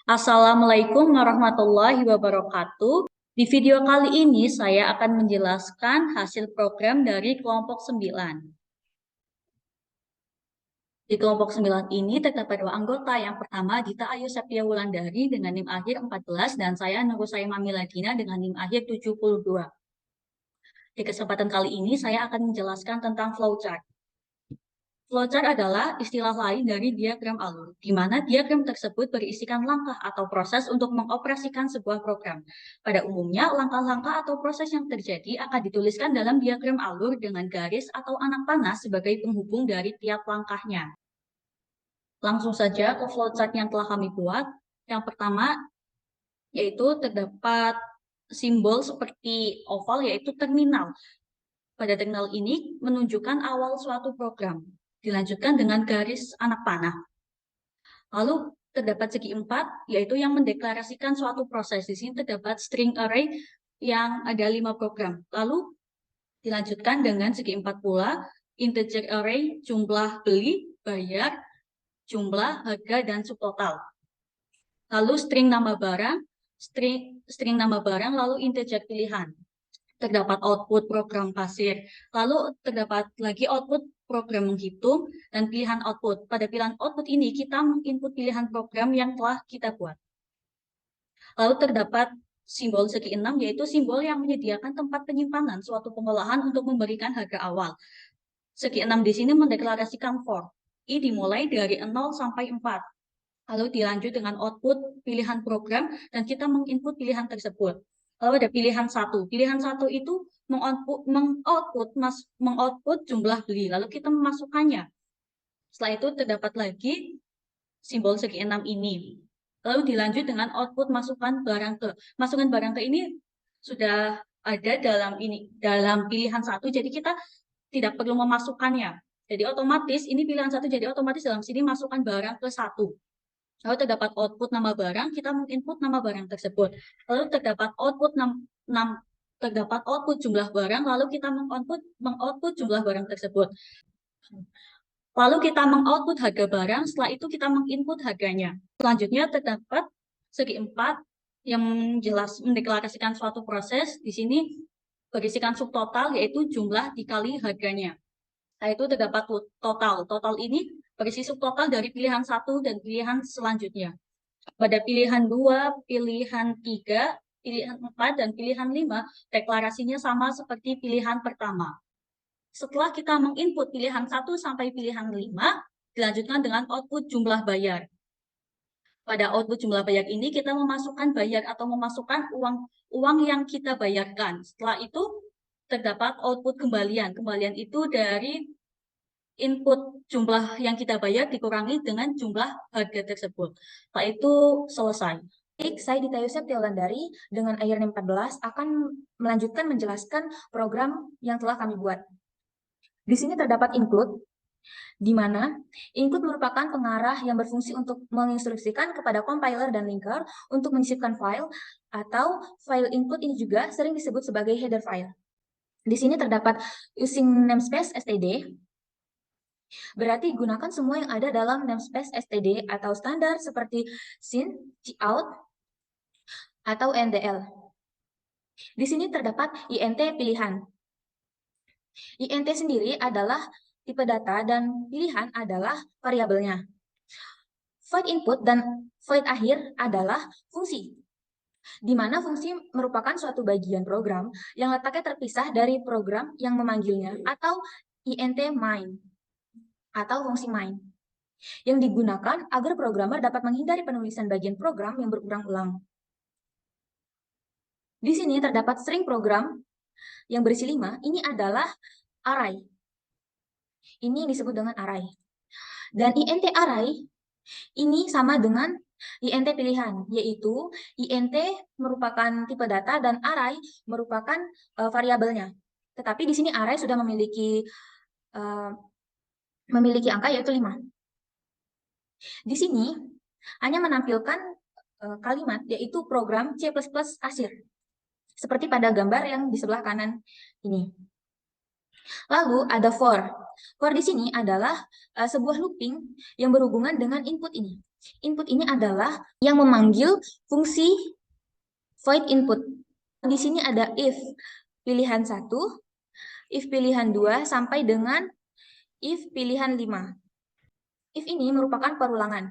Assalamualaikum warahmatullahi wabarakatuh. Di video kali ini saya akan menjelaskan hasil program dari kelompok 9. Di kelompok 9 ini terdapat dua anggota. Yang pertama Dita Ayu Septia Wulandari dengan NIM akhir 14 dan saya Nurul Saimami Ladina dengan NIM akhir 72. Di kesempatan kali ini saya akan menjelaskan tentang flowchart. Flowchart adalah istilah lain dari diagram alur, di mana diagram tersebut berisikan langkah atau proses untuk mengoperasikan sebuah program. Pada umumnya, langkah-langkah atau proses yang terjadi akan dituliskan dalam diagram alur dengan garis atau anak panah sebagai penghubung dari tiap langkahnya. Langsung saja ke flowchart yang telah kami buat. Yang pertama, yaitu terdapat simbol seperti oval, yaitu terminal. Pada terminal ini menunjukkan awal suatu program. Dilanjutkan dengan garis anak panah. Lalu terdapat segi 4, yaitu yang mendeklarasikan suatu proses. Di sini terdapat string array yang ada 5 program. Lalu dilanjutkan dengan segi 4 pula, integer array, jumlah beli, bayar, jumlah, harga, dan subtotal. Lalu string nama barang, string nama barang, lalu integer pilihan. Terdapat output program pasir. Lalu terdapat lagi output program menghitung dan pilihan output. Pada pilihan output ini kita menginput pilihan program yang telah kita buat. Lalu terdapat simbol segi 6, yaitu simbol yang menyediakan tempat penyimpanan suatu pengolahan untuk memberikan harga awal. Segi 6 di sini mendeklarasikan for. I dimulai dari 0 sampai 4. Lalu dilanjut dengan output pilihan program dan kita menginput pilihan tersebut. Lalu ada pilihan 1. Pilihan 1 itu mengoutput jumlah beli. Lalu kita memasukkannya. Setelah itu terdapat lagi simbol segi 6 ini. Lalu dilanjut dengan output masukkan barang ke. Masukkan barang ke ini sudah ada dalam pilihan 1. Jadi kita tidak perlu memasukkannya. Jadi otomatis ini pilihan 1, jadi otomatis dalam sini masukkan barang ke 1. Lalu terdapat output nama barang, kita menginput nama barang tersebut. Lalu terdapat output jumlah barang, lalu kita mengoutput jumlah barang tersebut. Lalu kita mengoutput harga barang, setelah itu kita menginput harganya. Selanjutnya terdapat segi 4 yang jelas mendeklarasikan suatu proses. Di sini berisikan subtotal, yaitu jumlah dikali harganya. Nah, itu terdapat total. Total ini berisi subtotal dari pilihan 1 dan pilihan selanjutnya. Pada pilihan 2, pilihan 3, pilihan 4, dan pilihan 5, deklarasinya sama seperti pilihan pertama. Setelah kita menginput pilihan 1 sampai pilihan 5, dilanjutkan dengan output jumlah bayar. Pada output jumlah bayar ini, kita memasukkan bayar atau memasukkan uang yang kita bayarkan. Setelah itu, terdapat output kembalian. Kembalian itu dari input jumlah yang kita bayar dikurangi dengan jumlah harga tersebut. Setelah itu selesai. Baik, saya Dita Ayu Septia Wulandari dengan IRN 14 akan melanjutkan menjelaskan program yang telah kami buat. Di sini terdapat include, di mana include merupakan pengarah yang berfungsi untuk menginstruksikan kepada compiler dan linker untuk menyisipkan file, atau file include ini juga sering disebut sebagai header file. Di sini terdapat using namespace std, berarti gunakan semua yang ada dalam namespace std atau standar seperti syn, cout, atau ndl. Di sini terdapat int pilihan. Int sendiri adalah tipe data dan pilihan adalah variabelnya. Void input dan void akhir adalah fungsi, di mana fungsi merupakan suatu bagian program yang letaknya terpisah dari program yang memanggilnya, atau int main atau fungsi main, yang digunakan agar programmer dapat menghindari penulisan bagian program yang berulang-ulang. Di sini terdapat string program yang berisi 5, ini adalah array. Ini disebut dengan array. Dan int array ini sama dengan int pilihan, yaitu int merupakan tipe data dan array merupakan variabelnya. Tetapi di sini array sudah memiliki angka yaitu 5. Di sini hanya menampilkan kalimat yaitu program C++ asir, seperti pada gambar yang di sebelah kanan ini. Lalu ada for. For di sini adalah sebuah looping yang berhubungan dengan input ini. Input ini adalah yang memanggil fungsi void input. Di sini ada if pilihan 1, if pilihan 2, sampai dengan if pilihan 5. If ini merupakan perulangan,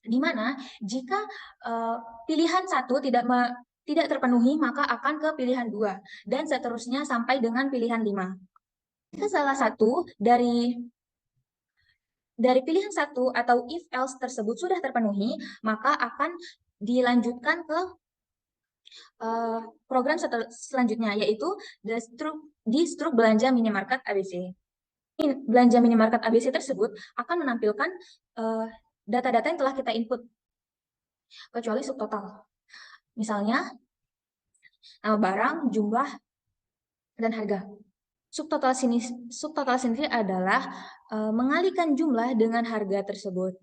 di mana jika pilihan 1 tidak terpenuhi, maka akan ke pilihan 2, dan seterusnya sampai dengan pilihan 5. Jika salah satu dari pilihan 1 atau if else tersebut sudah terpenuhi, maka akan dilanjutkan ke program selanjutnya, yaitu di struk belanja minimarket ABC. Belanja minimarket ABC tersebut akan menampilkan data-data yang telah kita input, kecuali subtotal. Misalnya, nama barang, jumlah, dan harga. Subtotal sendiri adalah mengalihkan jumlah dengan harga tersebut.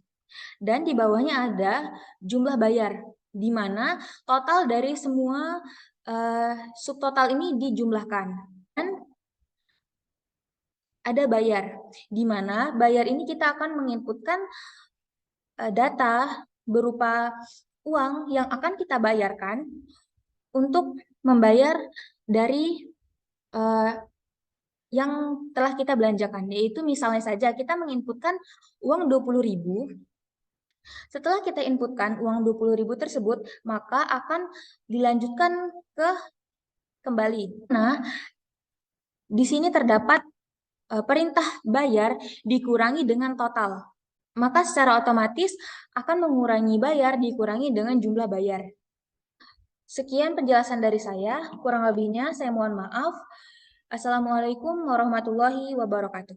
Dan di bawahnya ada jumlah bayar, di mana total dari semua subtotal ini dijumlahkan. Dan ada bayar, di mana bayar ini kita akan menginputkan data berupa uang yang akan kita bayarkan untuk membayar dari yang telah kita belanjakan, yaitu misalnya saja kita menginputkan uang 20.000. Setelah kita inputkan uang 20.000 tersebut, maka akan dilanjutkan ke kembali. Nah, di sini terdapat perintah bayar dikurangi dengan total. Maka secara otomatis akan mengurangi bayar dikurangi dengan jumlah bayar. Sekian penjelasan dari saya, kurang lebihnya saya mohon maaf. Assalamualaikum warahmatullahi wabarakatuh.